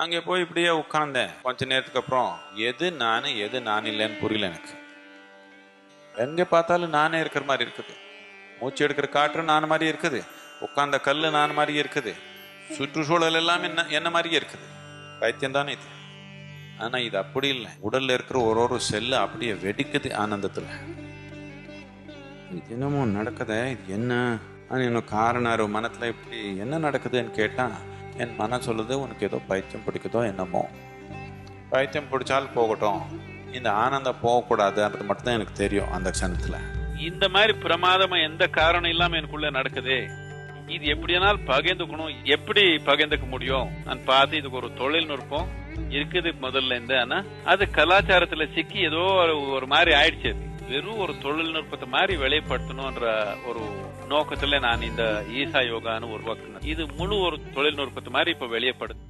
அங்கே போய் இப்படியே உட்கார்ந்தேன். கொஞ்ச நேரத்துக்கு அப்புறம் எது நான் இல்லைன்னு புரியல எனக்கு. எங்க பார்த்தாலும் நானே இருக்கிற மாதிரி இருக்குது. மூச்சு எடுக்கிற காற்று நான் மாதிரி இருக்குது. உட்கார்ந்த கல்லு நான் மாதிரியே இருக்குது. சுற்றுச்சூழல் எல்லாம் என்ன மாதிரியே இருக்குது. பைத்தியம் தானே இது. ஆனா இது அப்படி இல்லை. உடல்ல இருக்கிற ஒரு செல்லு அப்படியே வெடிக்குது ஆனந்தத்துல. இது என்னமோ நடக்குதே, இது என்ன இன்னும் காரணம் மனத்துல இப்படி என்ன நடக்குதுன்னு கேட்டா என் மனம் சொல்லுது, உனக்கு ஏதோ பைத்தியம் பிடிக்குதோ என்னமோ. பைத்தியம் பிடிச்சாலும் போகட்டும், இந்த ஆனந்தம் போகக்கூடாது. அது மட்டும் தான் எனக்கு தெரியும் அந்த க்ஷணத்துல. இந்த மாதிரி பிரமாதமா எந்த காரணம் இல்லாம எனக்குள்ள நடக்குது. இது எப்படியானால் பகிர்ந்துக்கணும், எப்படி பகிர்ந்துக்க முடியும் நான் பார்த்து இதுக்கு ஒரு தொழில்நுட்பம் இருக்குது முதல்ல இருந்து. ஆனா அது கலாச்சாரத்துல சிக்கி ஏதோ ஒரு மாதிரி ஆயிடுச்சு. வெறும் ஒரு தொழில்நுட்பத்தை மாதிரி வெளிப்படுத்தணும்ன்ற ஒரு நோக்கத்துல நான் இந்த ஈசா யோகான்னு உருவாக்குனேன். இது முழு ஒரு தொழில்நுட்பத்தை மாதிரி இப்ப வெளியப்படுது.